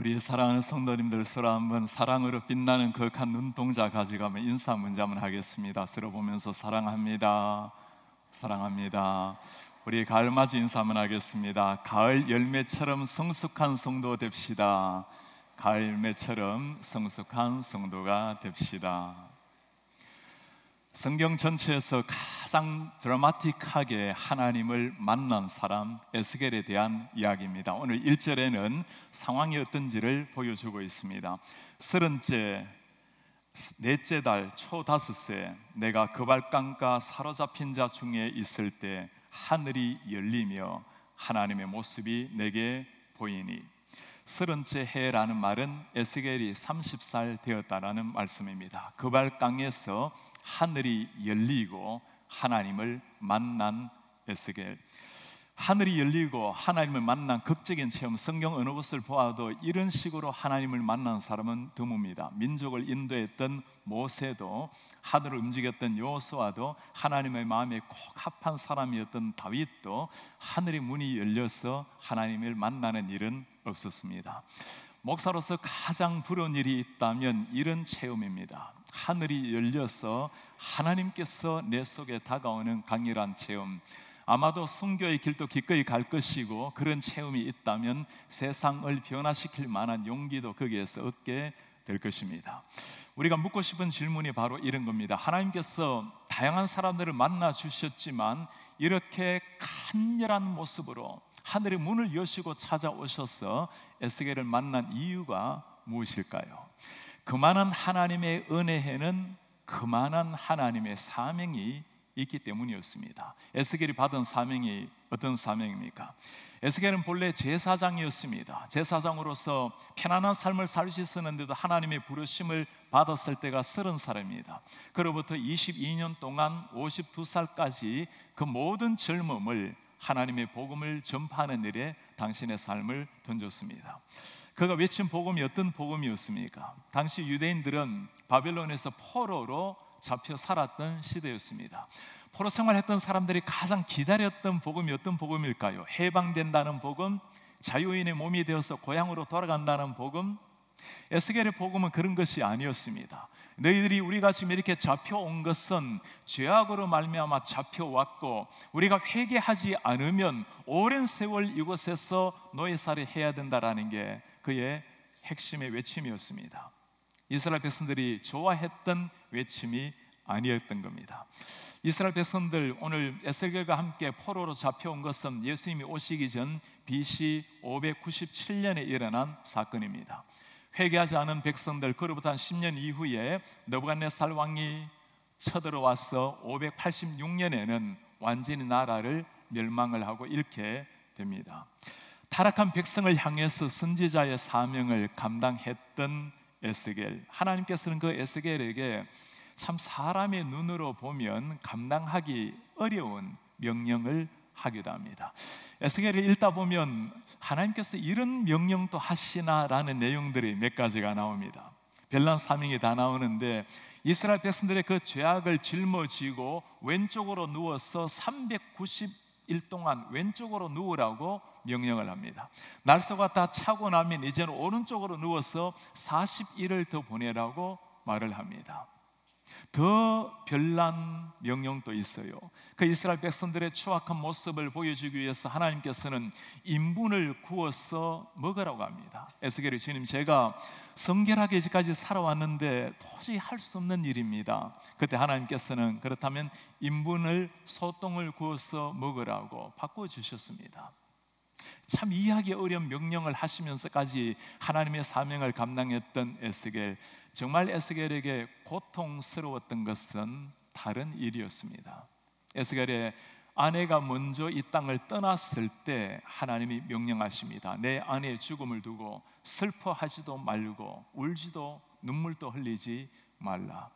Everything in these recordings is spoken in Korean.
우리 사랑하는 성도님들, 서로 한번 사랑으로 빛나는 거룩한 눈동자 가져가며 인사 문제 한번 하겠습니다. 서로 보면서 사랑합니다, 사랑합니다. 우리 가을맞이 인사 한번 하겠습니다. 가을 열매처럼 성숙한 성도 됩시다. 가을 열매처럼 성숙한 성도가 됩시다. 성경 전체에서 가장 드라마틱하게 하나님을 만난 사람 에스겔에 대한 이야기입니다. 오늘 1절에는 상황이 어떤지를 보여주고 있습니다. 30째 넷째 달 초 5세 내가 그발강가 사로잡힌 자 중에 있을 때 하늘이 열리며 하나님의 모습이 내게 보이니, 30째 해라는 말은 에스겔이 30살 되었다라는 말씀입니다. 그발강에서 하늘이 열리고 하나님을 만난 에스겔. 하늘이 열리고 하나님을 만난 극적인 체험, 성경 어느 곳을 보아도 이런 식으로 하나님을 만난 사람은 드뭅니다. 민족을 인도했던 모세도, 하늘을 움직였던 여호수아도, 하나님의 마음에 꼭 합한 사람이었던 다윗도 하늘의 문이 열려서 하나님을 만나는 일은 없었습니다. 목사로서 가장 부러운 일이 있다면 이런 체험입니다. 하늘이 열려서 하나님께서 내 속에 다가오는 강렬한 체험. 아마도 순교의 길도 기꺼이 갈 것이고, 그런 체험이 있다면 세상을 변화시킬 만한 용기도 거기에서 얻게 될 것입니다. 우리가 묻고 싶은 질문이 바로 이런 겁니다. 하나님께서 다양한 사람들을 만나 주셨지만 이렇게 간절한 모습으로 하늘의 문을 여시고 찾아오셔서 에스겔을 만난 이유가 무엇일까요? 그만한 하나님의 은혜에는 그만한 하나님의 사명이 있기 때문이었습니다. 에스겔이 받은 사명이 어떤 사명입니까? 에스겔은 본래 제사장이었습니다. 제사장으로서 편안한 삶을 살 수 있었는데도 하나님의 부르심을 받았을 때가 30살입니다. 그로부터 22년 동안 52살까지 그 모든 젊음을 하나님의 복음을 전파하는 일에 당신의 삶을 던졌습니다. 그가 외친 복음이 어떤 복음이었습니까? 당시 유대인들은 바벨론에서 포로로 잡혀 살았던 시대였습니다. 포로 생활했던 사람들이 가장 기다렸던 복음이 어떤 복음일까요? 해방된다는 복음, 자유인의 몸이 되어서 고향으로 돌아간다는 복음. 에스겔의 복음은 그런 것이 아니었습니다. 너희들이 우리가 지금 이렇게 잡혀온 것은 죄악으로 말미암아 잡혀왔고, 우리가 회개하지 않으면 오랜 세월 이곳에서 노예살이 해야 된다라는 게 그의 핵심의 외침이었습니다. 이스라엘 백성들이 좋아했던 외침이 아니었던 겁니다. 이스라엘 백성들, 오늘 에스겔과 함께 포로로 잡혀온 것은 예수님이 오시기 전 BC 597년에 일어난 사건입니다. 회개하지 않은 백성들, 그로부터 한 10년 이후에 느부갓네살 왕이 쳐들어와서 586년에는 완전히 나라를 멸망을 하고 잃게 됩니다. 타락한 백성을 향해서 선지자의 사명을 감당했던 에스겔, 하나님께서는 그 에스겔에게 참 사람의 눈으로 보면 감당하기 어려운 명령을 하기도 합니다. 에스겔을 읽다 보면 하나님께서 이런 명령도 하시나라는 내용들이 몇 가지가 나옵니다. 별난 사명이 다 나오는데, 이스라엘 백성들의 그 죄악을 짊어지고 왼쪽으로 누워서 390일 동안 왼쪽으로 누우라고 명령을 합니다. 날소가 다 차고 나면 이제는 오른쪽으로 누워서 40일을 더 보내라고 말을 합니다. 더 별난 명령도 있어요. 그 이스라엘 백성들의 추악한 모습을 보여주기 위해서 하나님께서는 인분을 구워서 먹으라고 합니다. 에스겔이, 주님, 제가 성결하게 이제까지 살아왔는데 도저히 할 수 없는 일입니다. 그때 하나님께서는 그렇다면 인분을, 소똥을 구워서 먹으라고 바꿔주셨습니다. 참 이해하기 어려운 명령을 하시면서까지 하나님의 사명을 감당했던 에스겔, 정말 에스겔에게 고통스러웠던 것은 다른 일이었습니다. 에스겔의 아내가 먼저 이 땅을 떠났을 때 하나님이 명령하십니다. 내 아내의 죽음을 두고 슬퍼하지도 말고 울지도 눈물도 흘리지 말라.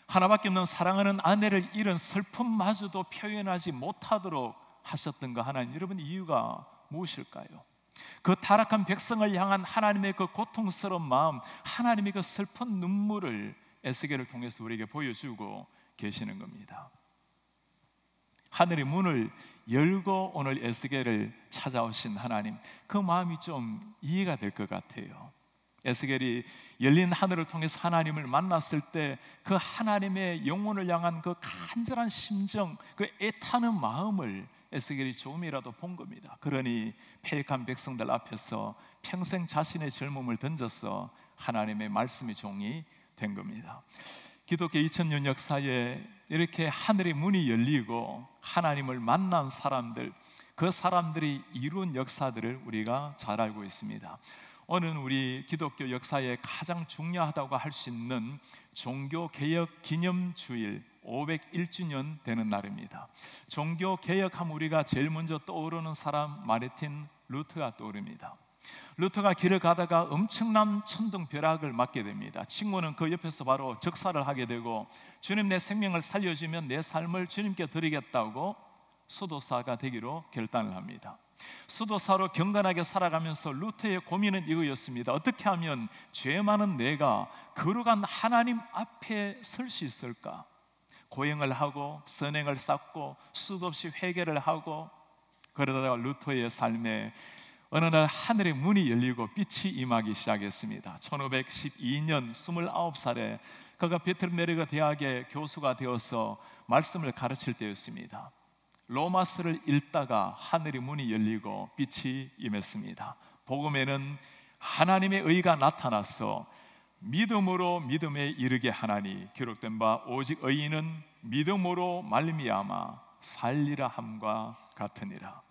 하나밖에 없는 사랑하는 아내를 잃은 슬픔마저도 표현하지 못하도록 하셨던 거, 하나님, 여러분, 이유가 무엇일까요? 그 타락한 백성을 향한 하나님의 그 고통스러운 마음, 하나님의 그 슬픈 눈물을 에스겔을 통해서 우리에게 보여주고 계시는 겁니다. 하늘의 문을 열고 오늘 에스겔을 찾아오신 하나님, 그 마음이 좀 이해가 될 것 같아요. 에스겔이 열린 하늘을 통해서 하나님을 만났을 때 그 하나님의 영혼을 향한 그 간절한 심정, 그 애타는 마음을 에스겔이 조금이라도 본 겁니다. 그러니 패역한 백성들 앞에서 평생 자신의 젊음을 던져서 하나님의 말씀의 종이 된 겁니다. 기독교 2000년 역사에 이렇게 하늘의 문이 열리고 하나님을 만난 사람들, 그 사람들이 이룬 역사들을 우리가 잘 알고 있습니다. 오늘은 우리 기독교 역사에 가장 중요하다고 할 수 있는 종교개혁 기념주일 501주년 되는 날입니다. 종교개혁하면 우리가 제일 먼저 떠오르는 사람 마르틴 루터가 떠오릅니다. 루터가 길을 가다가 엄청난 천둥벼락을 맞게 됩니다. 친구는 그 옆에서 바로 적사를 하게 되고, 주님 내 생명을 살려주면 내 삶을 주님께 드리겠다고 수도사가 되기로 결단을 합니다. 수도사로 경건하게 살아가면서 루터의 고민은 이거였습니다. 어떻게 하면 죄 많은 내가 거룩한 하나님 앞에 설 수 있을까? 고행을 하고 선행을 쌓고 수도 없이 회개를 하고, 그러다가 루터의 삶에 어느 날 하늘의 문이 열리고 빛이 임하기 시작했습니다. 1512년 29살에 그가 베틀메르그 대학의 교수가 되어서 말씀을 가르칠 때였습니다. 로마서를 읽다가 하늘의 문이 열리고 빛이 임했습니다. 복음에는 하나님의 의가 나타나서 믿음으로 믿음에 이르게 하나니 기록된 바 오직 의인은 믿음으로 말미암아 살리라 함과 같으니라.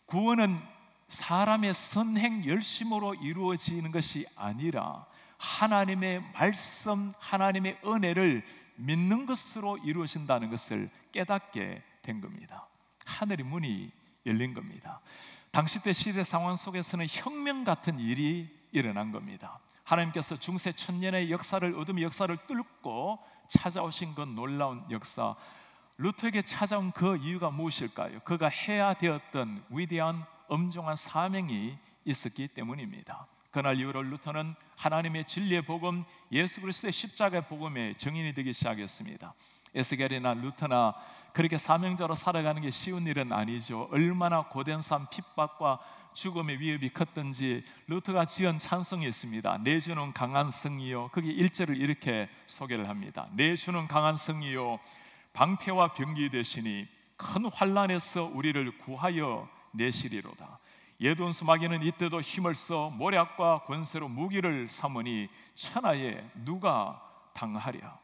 구원은 사람의 선행 열심으로 이루어지는 것이 아니라 하나님의 말씀, 하나님의 은혜를 믿는 것으로 이루어진다는 것을 깨닫게 된 겁니다. 하늘의 문이 열린 겁니다. 당시 때 시대 상황 속에서는 혁명 같은 일이 일어난 겁니다. 하나님께서 중세 천년의 역사를, 어둠의 역사를 뚫고 찾아오신 그 놀라운 역사, 루터에게 찾아온 그 이유가 무엇일까요? 그가 해야 되었던 위대한 엄중한 사명이 있었기 때문입니다. 그날 이후로 루터는 하나님의 진리의 복음, 예수 그리스도의 십자가의 복음의 증인이 되기 시작했습니다. 에스겔이나 루터나 그렇게 사명자로 살아가는 게 쉬운 일은 아니죠. 얼마나 고된 삶, 핍박과 죽음의 위협이 컸던지 루터가 지은 찬송이 있습니다. 내 주는 강한 성이요, 거기 1절을 이렇게 소개를 합니다. 내 주는 강한 성이요 방패와 병기 되시니 큰 환난에서 우리를 구하여 내시리로다. 예돈수 마귀는 이때도 힘을 써 모략과 권세로 무기를 삼으니 천하에 누가 당하랴?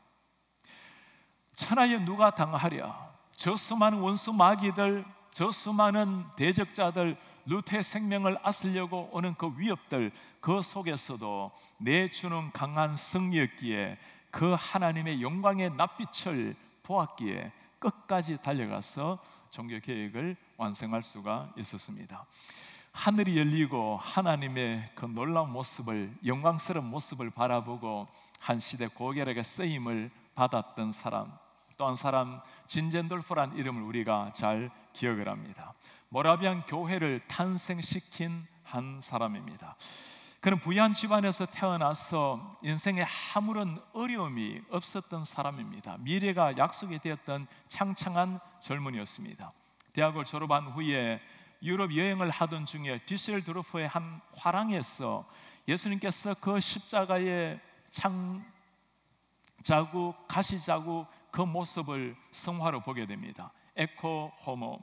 천하에 누가 당하랴? 저 수많은 원수 마귀들, 저 수많은 대적자들, 루터의 생명을 앗으려고 오는 그 위협들, 그 속에서도 내 주는 강한 성이었기에 그 하나님의 영광의 낯빛을 보았기에 끝까지 달려가서 종교개혁을 완성할 수가 있었습니다. 하늘이 열리고 하나님의 그 놀라운 모습을, 영광스러운 모습을 바라보고 한 시대 고결하게 쓰임을 받았던 사람, 또 한 사람 진젠돌프란 이름을 우리가 잘 기억을 합니다. 모라비안 교회를 탄생시킨 한 사람입니다. 그는 부유한 집안에서 태어나서 인생에 아무런 어려움이 없었던 사람입니다. 미래가 약속이 되었던 창창한 젊은이였습니다. 대학을 졸업한 후에 유럽 여행을 하던 중에 뒤셀도르프의 한 화랑에서 예수님께서 그 십자가의 자국, 가시자국 그 모습을 성화로 보게 됩니다. 에코 호모,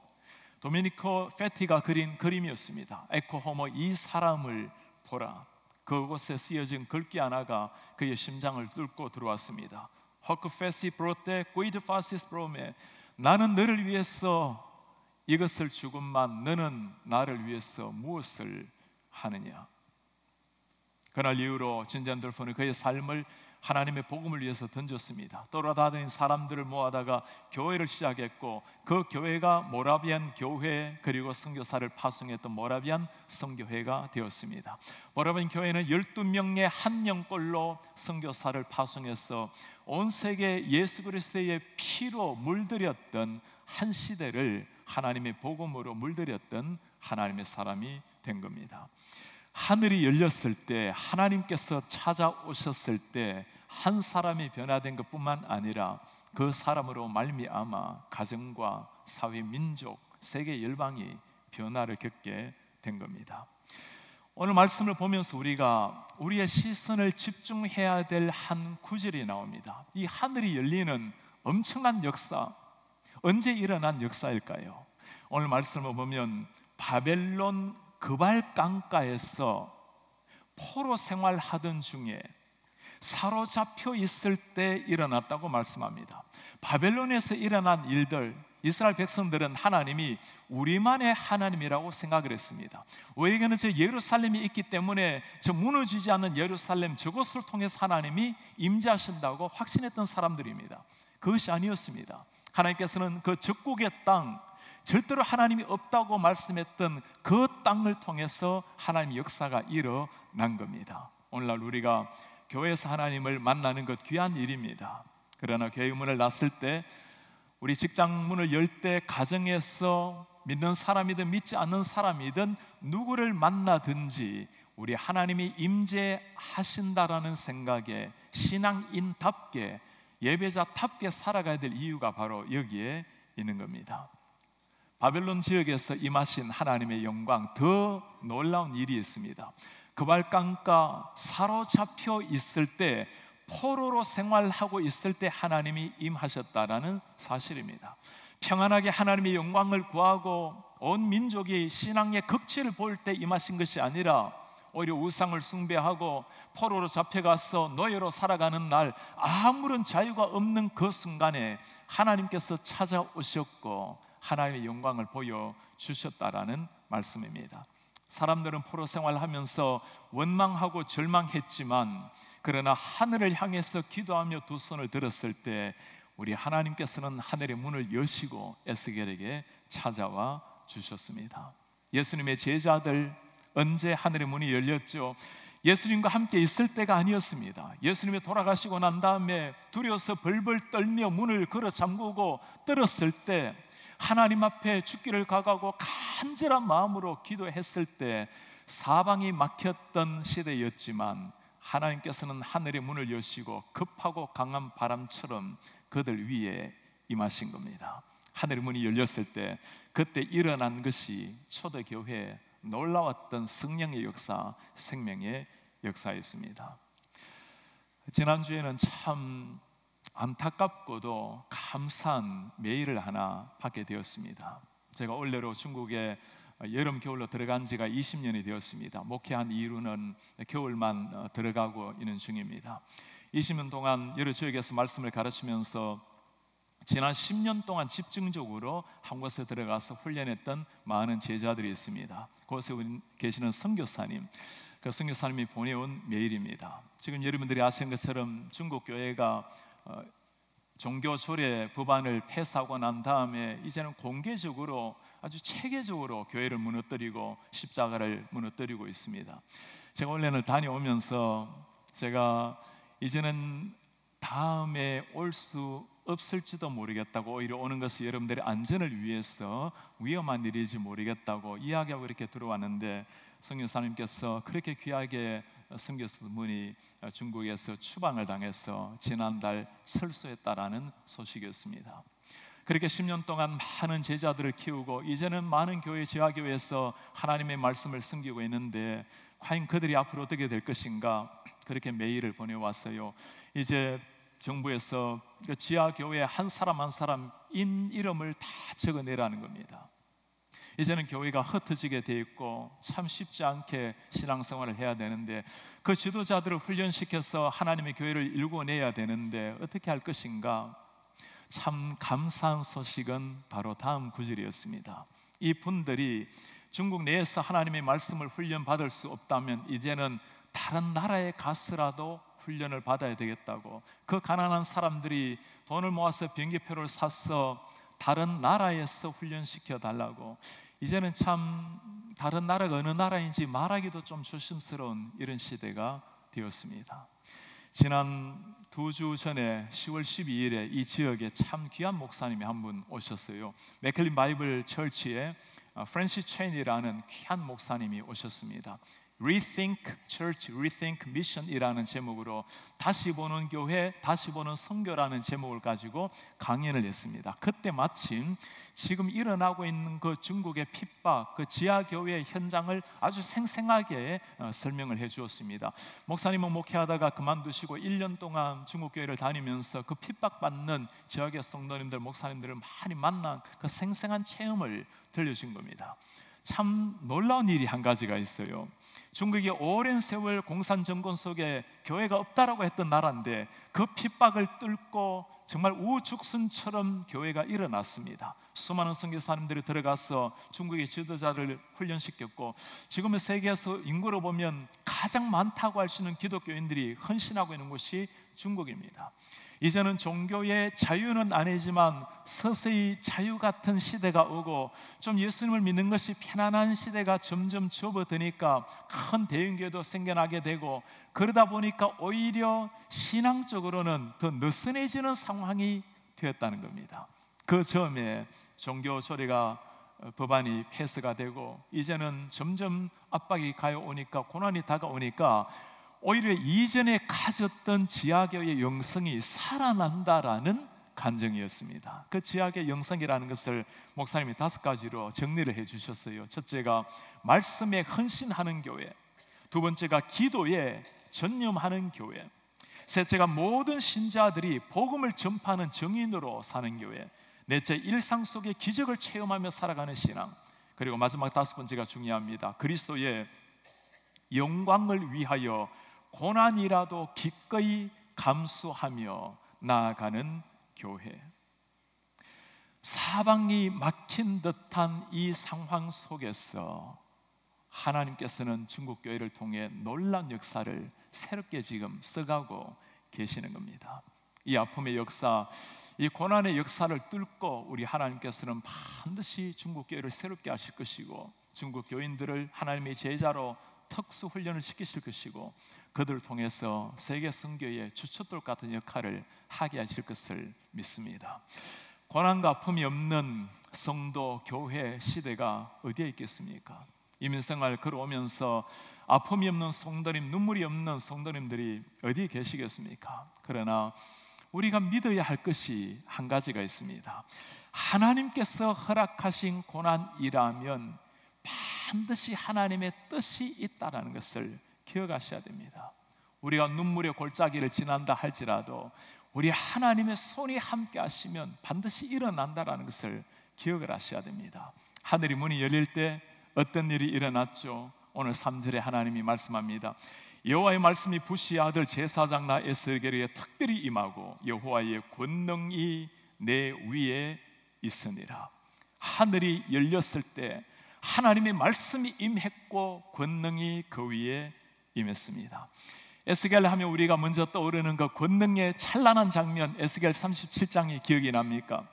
도미니코 페티가 그린 그림이었습니다. 에코 호모, 이 사람을 보라. 그곳에 쓰여진 글귀 하나가 그의 심장을 뚫고 들어왔습니다. 호크 페시 브로테 구이드 파시스 브로메, 나는 너를 위해서 이것을 주건만 너는 나를 위해서 무엇을 하느냐? 그날 이후로 진젠돌프는 그의 삶을 하나님의 복음을 위해서 던졌습니다. 돌아다니는 사람들을 모아다가 교회를 시작했고, 그 교회가 모라비안 교회, 그리고 선교사를 파송했던 모라비안 선교회가 되었습니다. 모라비안 교회는 12명의 한 명꼴로 선교사를 파송해서 온 세계 예수 그리스도의 피로 물들였던 한 시대를 하나님의 복음으로 물들였던 하나님의 사람이 된 겁니다. 하늘이 열렸을 때, 하나님께서 찾아오셨을 때 한 사람이 변화된 것뿐만 아니라 그 사람으로 말미암아 가정과 사회, 민족, 세계 열방이 변화를 겪게 된 겁니다. 오늘 말씀을 보면서 우리가 우리의 시선을 집중해야 될 한 구절이 나옵니다. 이 하늘이 열리는 엄청난 역사, 언제 일어난 역사일까요? 오늘 말씀을 보면 바벨론 그발 강가에서 포로 생활하던 중에 사로잡혀 있을 때 일어났다고 말씀합니다. 바벨론에서 일어난 일들, 이스라엘 백성들은 하나님이 우리만의 하나님이라고 생각을 했습니다. 우리에게는 저 예루살렘이 있기 때문에 저 무너지지 않는 예루살렘, 저것을 통해서 하나님이 임재하신다고 확신했던 사람들입니다. 그것이 아니었습니다. 하나님께서는 그 적국의 땅, 절대로 하나님이 없다고 말씀했던 그 땅을 통해서 하나님의 역사가 일어난 겁니다. 오늘날 우리가 교회에서 하나님을 만나는 것 귀한 일입니다. 그러나 교회 문을 놨을 때, 우리 직장 문을 열 때, 가정에서 믿는 사람이든 믿지 않는 사람이든 누구를 만나든지 우리 하나님이 임재하신다라는 생각에 신앙인답게, 예배자답게 살아가야 될 이유가 바로 여기에 있는 겁니다. 바벨론 지역에서 임하신 하나님의 영광, 더 놀라운 일이 있습니다. 그발 강가 사로잡혀 있을 때, 포로로 생활하고 있을 때 하나님이 임하셨다라는 사실입니다. 평안하게 하나님의 영광을 구하고 온 민족이 신앙의 극치를 볼 때 임하신 것이 아니라 오히려 우상을 숭배하고 포로로 잡혀가서 노예로 살아가는 날, 아무런 자유가 없는 그 순간에 하나님께서 찾아오셨고 하나님의 영광을 보여주셨다라는 말씀입니다. 사람들은 포로 생활하면서 원망하고 절망했지만, 그러나 하늘을 향해서 기도하며 두 손을 들었을 때 우리 하나님께서는 하늘의 문을 여시고 에스겔에게 찾아와 주셨습니다. 예수님의 제자들, 언제 하늘의 문이 열렸죠? 예수님과 함께 있을 때가 아니었습니다. 예수님이 돌아가시고 난 다음에 두려워서 벌벌 떨며 문을 걸어 잠그고 떨었을 때, 하나님 앞에 죽기를 각오하고 간절한 마음으로 기도했을 때 사방이 막혔던 시대였지만 하나님께서는 하늘의 문을 여시고 급하고 강한 바람처럼 그들 위에 임하신 겁니다. 하늘의 문이 열렸을 때 그때 일어난 것이 초대교회의 놀라웠던 성령의 역사, 생명의 역사였습니다. 지난주에는 참 안타깝고도 감사한 메일을 하나 받게 되었습니다. 제가 원래로 중국에 여름 겨울로 들어간 지가 20년이 되었습니다. 목회한 이후로는 겨울만 들어가고 있는 중입니다. 20년 동안 여러 지역에서 말씀을 가르치면서 지난 10년 동안 집중적으로 한 곳에 들어가서 훈련했던 많은 제자들이 있습니다. 그곳에 계시는 선교사님, 그 선교사님이 보내온 메일입니다. 지금 여러분들이 아시는 것처럼 중국 교회가 종교 조례 법안을 패스하고 난 다음에 이제는 공개적으로 아주 체계적으로 교회를 무너뜨리고 십자가를 무너뜨리고 있습니다. 제가 원래는 다녀오면서 제가 이제는 다음에 올 수 없을지도 모르겠다고, 오히려 오는 것이 여러분들의 안전을 위해서 위험한 일일지 모르겠다고 이야기하고 이렇게 들어왔는데, 선교사님께서 그렇게 귀하게 선교사던 분이 중국에서 추방을 당해서 지난달 철수했다라는 소식이었습니다. 그렇게 10년 동안 많은 제자들을 키우고 이제는 많은 교회, 지하교회에서 하나님의 말씀을 숨기고 있는데 과연 그들이 앞으로 어떻게 될 것인가, 그렇게 메일을 보내왔어요. 이제 정부에서 지하교회 한 사람 한 사람 이름을 다 적어내라는 겁니다. 이제는 교회가 흩어지게 돼 있고 참 쉽지 않게 신앙생활을 해야 되는데, 그 지도자들을 훈련시켜서 하나님의 교회를 일궈내야 되는데 어떻게 할 것인가. 참 감사한 소식은 바로 다음 구절이었습니다. 이 분들이 중국 내에서 하나님의 말씀을 훈련받을 수 없다면 이제는 다른 나라에 가서라도 훈련을 받아야 되겠다고, 그 가난한 사람들이 돈을 모아서 비행기표를 사서 다른 나라에서 훈련시켜 달라고, 이제는 참 다른 나라가 어느 나라인지 말하기도 좀 조심스러운 이런 시대가 되었습니다. 지난 2주 전에 10월 12일에 이 지역에 참 귀한 목사님이 한 분 오셨어요. 맥클린 바이블 철치에 프랜시스 체인이라는 귀한 목사님이 오셨습니다. Rethink Church, Rethink Mission이라는 제목으로 다시 보는 교회, 다시 보는 선교라는 제목을 가지고 강연을 했습니다. 그때 마침 지금 일어나고 있는 그 중국의 핍박, 그 지하교회 현장을 아주 생생하게 설명을 해 주었습니다. 목사님은 목회하다가 그만두시고 1년 동안 중국교회를 다니면서 그 핍박받는 지역의 성도님들, 목사님들을 많이 만난 그 생생한 체험을 들려준 겁니다. 참 놀라운 일이 한 가지가 있어요. 중국이 오랜 세월 공산 정권 속에 교회가 없다라고 했던 나라인데 그 핍박을 뚫고 정말 우죽순처럼 교회가 일어났습니다. 수많은 선교사님들이 들어가서 중국의 지도자를 훈련시켰고, 지금은 세계에서 인구로 보면 가장 많다고 할 수 있는 기독교인들이 헌신하고 있는 곳이 중국입니다. 이제는 종교의 자유는 아니지만 서서히 자유 같은 시대가 오고 좀 예수님을 믿는 것이 편안한 시대가 점점 접어드니까 큰 대형교회도 생겨나게 되고, 그러다 보니까 오히려 신앙적으로는 더 느슨해지는 상황이 되었다는 겁니다. 그 점에 종교 조례가 법안이 패스가 되고 이제는 점점 압박이 가요오니까, 고난이 다가오니까 오히려 이전에 가졌던 지하교회의 영성이 살아난다라는 간증이었습니다. 그 지하교회 영성이라는 것을 목사님이 5가지로 정리를 해 주셨어요. 첫째가 말씀에 헌신하는 교회, 두 번째가 기도에 전념하는 교회, 셋째가 모든 신자들이 복음을 전파하는 정인으로 사는 교회, 넷째 일상 속의 기적을 체험하며 살아가는 신앙, 그리고 마지막 5번째가 중요합니다. 그리스도의 영광을 위하여 고난이라도 기꺼이 감수하며 나아가는 교회. 사방이 막힌 듯한 이 상황 속에서 하나님께서는 중국 교회를 통해 놀라운 역사를 새롭게 지금 써가고 계시는 겁니다. 이 아픔의 역사, 이 고난의 역사를 뚫고 우리 하나님께서는 반드시 중국 교회를 새롭게 하실 것이고, 중국 교인들을 하나님의 제자로 특수 훈련을 시키실 것이고, 그들을 통해서 세계 선교의 주춧돌 같은 역할을 하게 하실 것을 믿습니다. 고난과 아픔이 없는 성도 교회 시대가 어디에 있겠습니까? 이민생활 걸어오면서 아픔이 없는 성도님, 눈물이 없는 성도님들이 어디에 계시겠습니까? 그러나 우리가 믿어야 할 것이 한 가지가 있습니다. 하나님께서 허락하신 고난이라면 반드시 하나님의 뜻이 있다는 것을 기억하셔야 됩니다. 우리가 눈물의 골짜기를 지난다 할지라도 우리 하나님의 손이 함께 하시면 반드시 일어난다는 것을 기억을 하셔야 됩니다. 하늘이 문이 열릴 때 어떤 일이 일어났죠? 오늘 3절에 하나님이 말씀합니다. 여호와의 말씀이 부시의 아들 제사장 나 에스겔에게 특별히 임하고 여호와의 권능이 내 위에 있으니라. 하늘이 열렸을 때 하나님의 말씀이 임했고 권능이 그 위에 임했습니다. 에스겔 하면 우리가 먼저 떠오르는 그 권능의 찬란한 장면, 에스겔 37장이 기억이 납니까?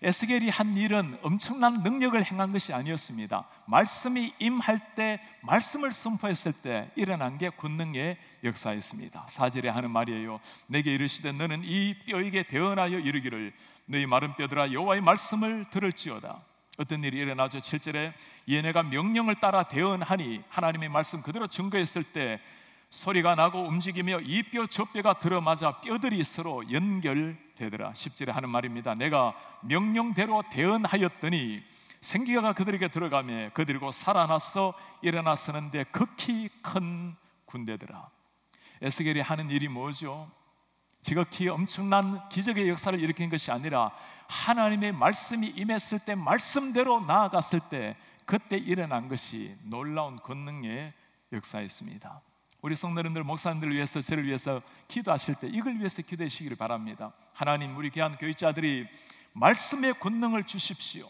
에스겔이 한 일은 엄청난 능력을 행한 것이 아니었습니다. 말씀이 임할 때, 말씀을 선포했을 때 일어난 게 권능의 역사였습니다. 4절에 하는 말이에요. 내게 이르시되 너는 이 뼈에게 대언하여 이르기를 너희 마른 뼈들아 여호와의 말씀을 들을지어다. 어떤 일이 일어나죠? 7절에 얘네가 명령을 따라 대언하니 하나님의 말씀 그대로 증거했을 때 소리가 나고 움직이며 이 뼈 저 뼈가 들어맞아 뼈들이 서로 연결되더라. 10절에 하는 말입니다. 내가 명령대로 대언하였더니 생기가 그들에게 들어가며 그들고 살아나서 일어나 서는데 극히 큰 군대더라. 에스겔이 하는 일이 뭐죠? 지극히 엄청난 기적의 역사를 일으킨 것이 아니라 하나님의 말씀이 임했을 때, 말씀대로 나아갔을 때 그때 일어난 것이 놀라운 권능의 역사였습니다. 우리 성도님들, 목사님들을 위해서, 저를 위해서 기도하실 때 이걸 위해서 기도해 주시기를 바랍니다. 하나님, 우리 귀한 교육자들이 말씀의 권능을 주십시오.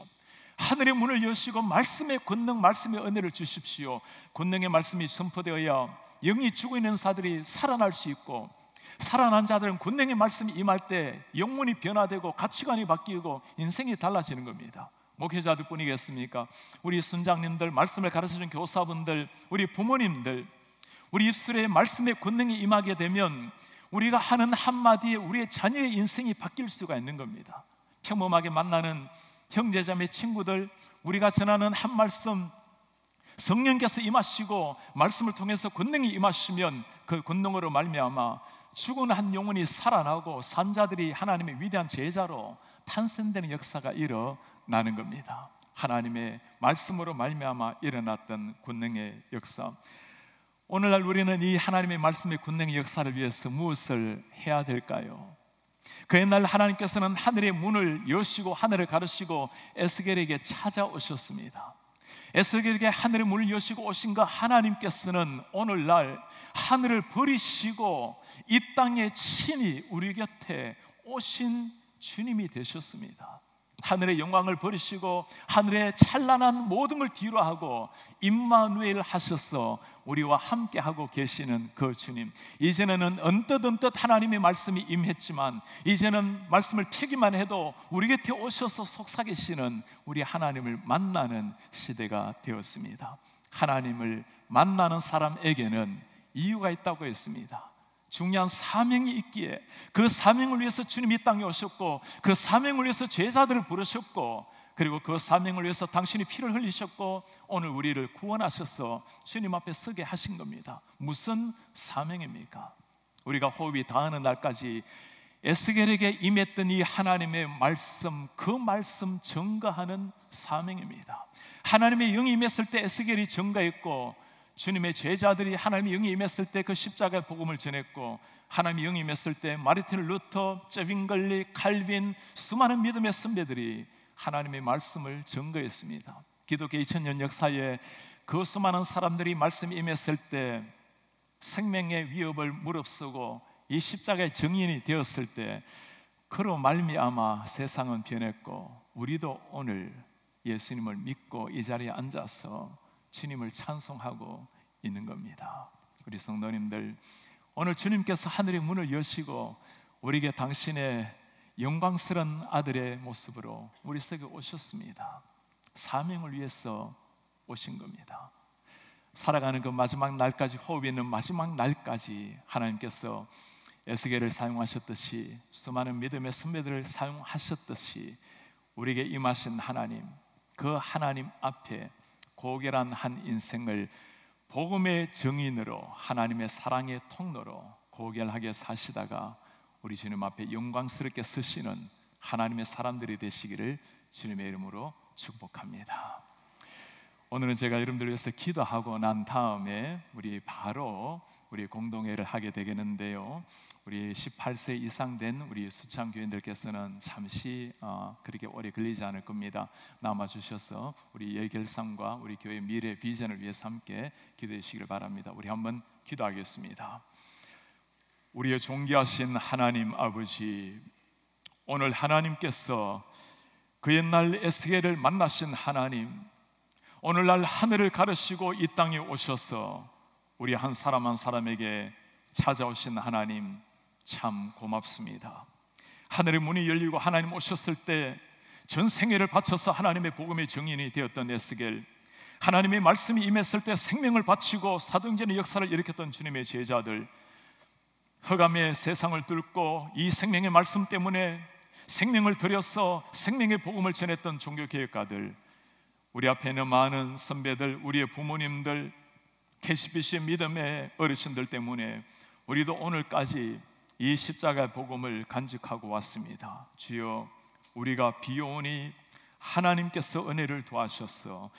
하늘의 문을 여시고 말씀의 권능, 말씀의 은혜를 주십시오. 권능의 말씀이 선포되어야 영이 죽어 있는 사들이 살아날 수 있고, 살아난 자들은 권능의 말씀이 임할 때 영혼이 변화되고 가치관이 바뀌고 인생이 달라지는 겁니다. 목회자들 뿐이겠습니까? 우리 순장님들, 말씀을 가르쳐준 교사분들, 우리 부모님들, 우리 입술에 말씀의 권능이 임하게 되면 우리가 하는 한마디에 우리의 자녀의 인생이 바뀔 수가 있는 겁니다. 평범하게 만나는 형제자매 친구들, 우리가 전하는 한 말씀, 성령께서 임하시고 말씀을 통해서 권능이 임하시면 그 권능으로 말미암아 죽은 한 영혼이 살아나고 산자들이 하나님의 위대한 제자로 탄생되는 역사가 일어나는 겁니다. 하나님의 말씀으로 말미암아 일어났던 권능의 역사. 오늘날 우리는 이 하나님의 말씀의 권능의 역사를 위해서 무엇을 해야 될까요? 그 옛날 하나님께서는 하늘의 문을 여시고 하늘을 가르시고 에스겔에게 찾아오셨습니다. 에스겔에게 하늘의 문을 여시고 오신 그 하나님께서는 오늘날 하늘을 버리시고 이 땅에 친히 우리 곁에 오신 주님이 되셨습니다. 하늘의 영광을 버리시고 하늘의 찬란한 모든 걸 뒤로하고 임마누엘 하셔서 우리와 함께하고 계시는 그 주님. 이제는 언뜻 하나님의 말씀이 임했지만 이제는 말씀을聽기만 해도 우리 곁에 오셔서 속삭이시는 우리 하나님을 만나는 시대가 되었습니다. 하나님을 만나는 사람에게는 이유가 있다고 했습니다. 중요한 사명이 있기에 그 사명을 위해서 주님이 이 땅에 오셨고 그 사명을 위해서 제자들을 부르셨고 그리고 그 사명을 위해서 당신이 피를 흘리셨고 오늘 우리를 구원하셔서 주님 앞에 서게 하신 겁니다. 무슨 사명입니까? 우리가 호흡이 닿는 날까지 에스겔에게 임했던 이 하나님의 말씀, 그 말씀 증거하는 사명입니다. 하나님의 영이 임했을 때 에스겔이 증거했고 주님의 제자들이 하나님의 영이 임했을 때 그 십자가의 복음을 전했고 하나님의 영이 임했을 때 마르틴 루터, 제빙걸리, 칼빈 수많은 믿음의 선배들이 하나님의 말씀을 증거했습니다. 기독교 2000년 역사에 그 수많은 사람들이 말씀이 임했을 때 생명의 위협을 무릅쓰고 이 십자가의 증인이 되었을 때 그로 말미암아 세상은 변했고 우리도 오늘 예수님을 믿고 이 자리에 앉아서 주님을 찬송하고 있는 겁니다. 우리 성도님들, 오늘 주님께서 하늘의 문을 여시고 우리에게 당신의 영광스러운 아들의 모습으로 우리 속에 오셨습니다. 사명을 위해서 오신 겁니다. 살아가는 그 마지막 날까지, 호흡이 있는 마지막 날까지 하나님께서 에스겔을 사용하셨듯이 수많은 믿음의 선배들을 사용하셨듯이 우리에게 임하신 하나님, 그 하나님 앞에 고결한 한 인생을 복음의 증인으로 하나님의 사랑의 통로로 고결하게 사시다가 우리 주님 앞에 영광스럽게 서시는 하나님의 사람들이 되시기를 주님의 이름으로 축복합니다. 오늘은 제가 여러분들 위해서 기도하고 난 다음에 우리 바로 우리 공동회를 하게 되겠는데요, 우리 18세 이상 된 우리 수창 교인들께서는 잠시 그렇게 오래 걸리지 않을 겁니다. 남아주셔서 우리 예결상과 우리 교회 미래 비전을 위해서 함께 기도해 주시기를 바랍니다. 우리 한번 기도하겠습니다. 우리의 존귀하신 하나님 아버지, 오늘 하나님께서 그 옛날 에스겔을 만나신 하나님, 오늘날 하늘을 가르시고 이 땅에 오셔서 우리 한 사람 한 사람에게 찾아오신 하나님 참 고맙습니다. 하늘의 문이 열리고 하나님 오셨을 때 전 생애를 바쳐서 하나님의 복음의 증인이 되었던 에스겔, 하나님의 말씀이 임했을 때 생명을 바치고 사도행전의 역사를 일으켰던 주님의 제자들, 흑암의 세상을 뚫고 이 생명의 말씀 때문에 생명을 들여서 생명의 복음을 전했던 종교개혁가들, 우리 앞에 있는 많은 선배들, 우리의 부모님들, KCBC의 믿음의 어르신들 때문에 우리도 오늘까지 이 십자가의 복음을 간직하고 왔습니다. 주여, 우리가 비오니 하나님께서 은혜를 도와주셔서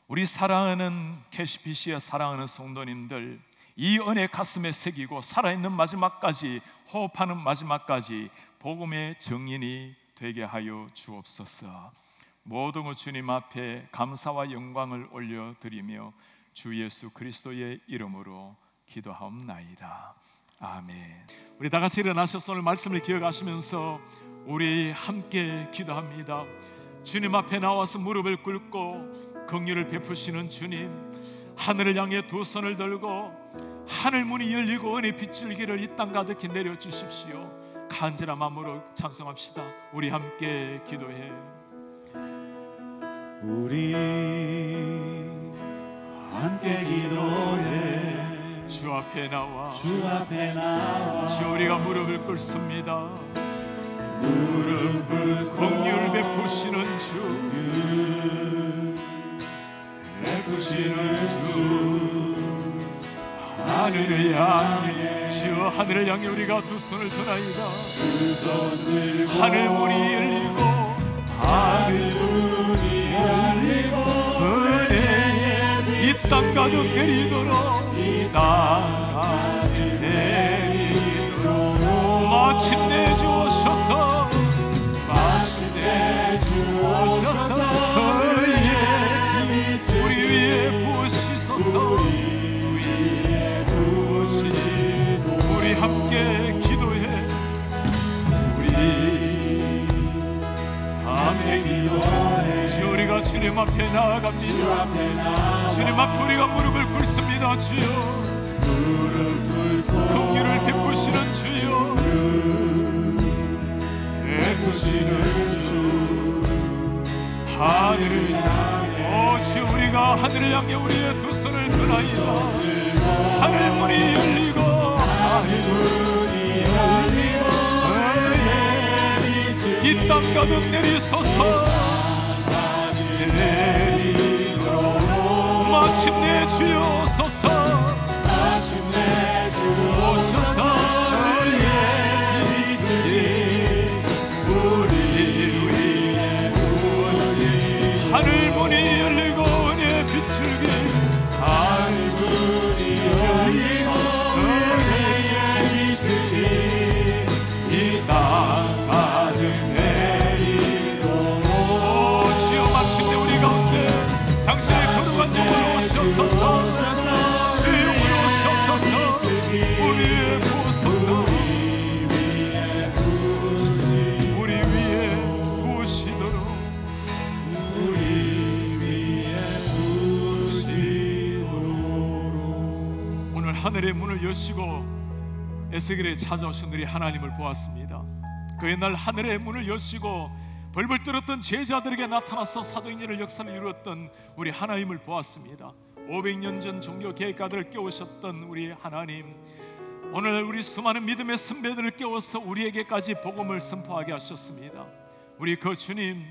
우리 사랑하는 KCBC의 사랑하는 성도님들, 이 은혜 가슴에 새기고 살아있는 마지막까지, 호흡하는 마지막까지 복음의 증인이 되게 하여 주옵소서. 모든 것 주님 앞에 감사와 영광을 올려드리며 주 예수 그리스도의 이름으로 기도하옵나이다. 아멘. 우리 다 같이 일어나셔서 오늘 말씀을 기억하시면서 우리 함께 기도합니다. 주님 앞에 나와서 무릎을 꿇고 긍휼을 베푸시는 주님, 하늘을 향해 두 손을 들고 하늘 문이 열리고 은혜 빗줄기를 이 땅 가득히 내려주십시오. 간절한 마음으로 찬송합시다. 우리 함께 기도해. 우리 함께 기도해. 주 앞에 나와 주 우리가 무릎을 꿇습니다. 무릎 꿇고 긍휼을 베푸시는 주, 베푸시는 하늘을 향해 주여 하늘을 향해 우리가 두 손을 드나이다. 하늘 문이 열리고 하늘 문이 열리고 은혜의 이 땅 가득 내리도록 이 땅 가득 내리도록 마침내 주옵소서 마침내 주옵소서 우리 위에 부으시소서 우리 함께 기도해 우리 함께 기도해 주여 우리가 주님 앞에 나아갑니다. 주님 앞에 우리가 무릎을 꿇습니다. 주여 긍휼을 베푸시는 주여 베푸시는 주 하늘을 향해 주여 우리가 하늘을 향해 우리의 두 손을 드나이다. 하늘 문이 열리고 이 땅 가득 내리소서 마침내 주옵소서 마침내 주옵소서 우리 위에 부으신 하늘 문이 열리고 은혜의 빛을 비 하늘 문이 열리고 은혜의 빛을 비 이 땅 가득 내리도록 주여 마침내 우리 가운데 당신의 거룩한 영으로 오시옵소서 주의 영으로 오시옵소서 우리 위에 부으소서 우리 위에 부으시도록 오늘 하늘의 문을 여시고 에스겔에 찾아오신 우리 하나님을 보았습니다. 그 옛날 하늘의 문을 여시고 벌벌 떨었던 제자들에게 나타나서 사도행전의 역사를 이루었던 우리 하나님을 보았습니다. 500년 전 종교 계획가들을 깨우셨던 우리 하나님, 오늘 우리 수많은 믿음의 선배들을 깨워서 우리에게까지 복음을 선포하게 하셨습니다. 우리 그 주님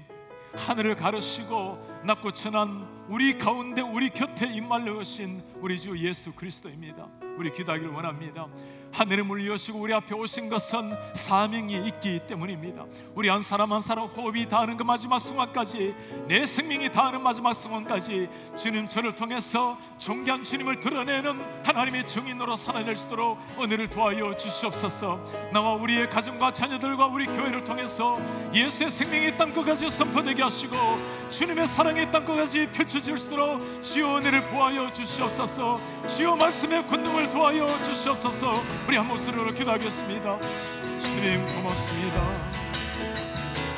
하늘을 가르시고 낮고 천한 우리 가운데 우리 곁에 임말려 오신 우리 주 예수 그리스도입니다. 우리 기도하기를 원합니다. 하늘의 문을 여시고 우리 앞에 오신 것은 사명이 있기 때문입니다. 우리 한 사람 한 사람 호흡이 닿는 그 마지막 순간까지, 내 생명이 닿는 마지막 순간까지 주님 저를 통해서 존귀한 주님을 드러내는 하나님의 증인으로 살아낼 수 있도록 은혜를 도와여 주시옵소서. 나와 우리의 가정과 자녀들과 우리 교회를 통해서 예수의 생명이 이 땅끝까지 선포되게 하시고 주님의 사랑이 이 땅끝까지 펼쳐질 수 있도록 주여 은혜를 보하여 주시옵소서. 주여 말씀의 권능을 도와여 주시옵소서. 우리 한 목소리로 기도하겠습니다. 주님 고맙습니다.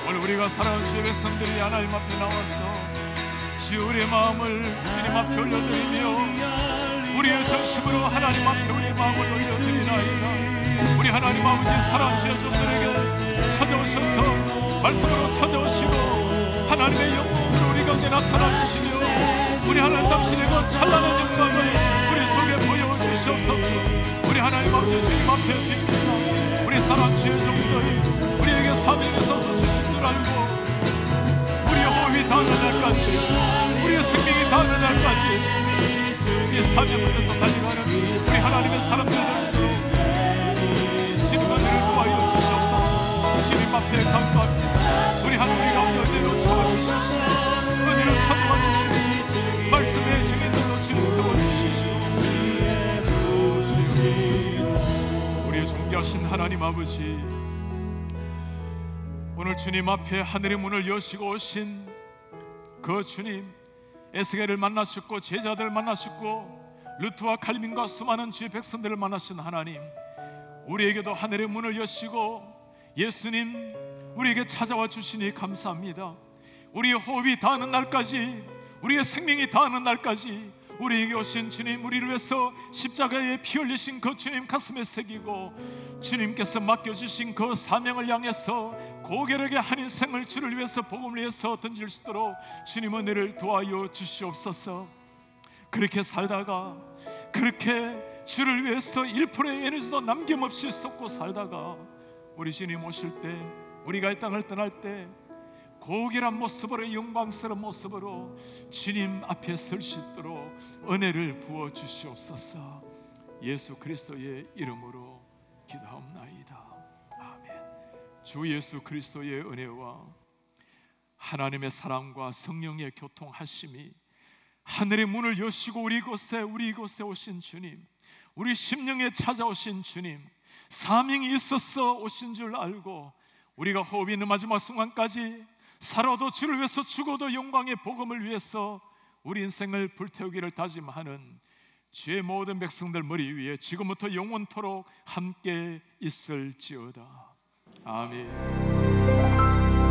오늘 우리가 사랑하는 주의 백성들이 하나님 앞에 나와서 주여 우리의 마음을 주님 앞에 올려드리며 우리의 정심으로 하나님 앞에 우리의 마음을 올려드리나이다. 우리 하나님 아버지 사랑하는 주의 종들에게 찾아오셔서 말씀으로 찾아오시고 하나님의 영광으로 우리 가운데 나타나 주시며 우리 하나님 당신의 그 찬란한 영광을 우리 속에 보여주시옵소서. 우리 하나님 아버지 주님 앞에 듭니다. 우리 사랑하는 주의 종들이 우리에게 사명에 서서 주신 줄 알고 우리의 호흡이 닿는 날까지, 우리의 생명이 닿는 날까지 우리의 사명을 위해서 달려가는 우리 하나님의 사람들 될 수 있도록 주님 은혜를 도와여 주시옵소서. 주님 앞에 감사합니다. 우리 하나님 가운데 은혜로 채워주시옵소서. 은혜로 찬송해 주시옵소서. 말씀의 증인들로 주님 세워주시옵소서. 우리의 존귀하신 하나님 아버지, 오늘 주님 앞에 하늘의 문을 여시고 오신 그 주님, 에스겔을 만나셨고 제자들을 만나셨고 루트와 칼빈과 수많은 주의 백성들을 만나신 하나님, 우리에게도 하늘의 문을 여시고 예수님 우리에게 찾아와 주시니 감사합니다. 우리의 호흡이 닿는 날까지, 우리의 생명이 닿는 날까지 우리에게 오신 주님, 우리를 위해서 십자가에 피 흘리신 그 주님 가슴에 새기고 주님께서 맡겨주신 그 사명을 향해서 고결하게 한 인생을 주를 위해서 복음을 위해서 던질 수 있도록 주님 은혜를 도와여 주시옵소서. 그렇게 살다가, 그렇게 주를 위해서 1%의 에너지도 남김없이 쏟고 살다가 우리 주님 오실 때, 우리가 이 땅을 떠날 때 고결한 모습으로, 영광스러운 모습으로 주님 앞에 설 수 있도록 은혜를 부어 주시옵소서. 예수 그리스도의 이름으로 기도하옵나이다. 아멘. 주 예수 그리스도의 은혜와 하나님의 사랑과 성령의 교통하심이 하늘의 문을 여시고 우리 이곳에 오신 주님, 우리 심령에 찾아오신 주님, 사명이 있어서 오신 줄 알고 우리가 호흡이 있는 마지막 순간까지 살아도 주를 위해서 죽어도 영광의 복음을 위해서 우리 인생을 불태우기를 다짐하는 주의 모든 백성들 머리 위에 지금부터 영원토록 함께 있을지어다. 아멘.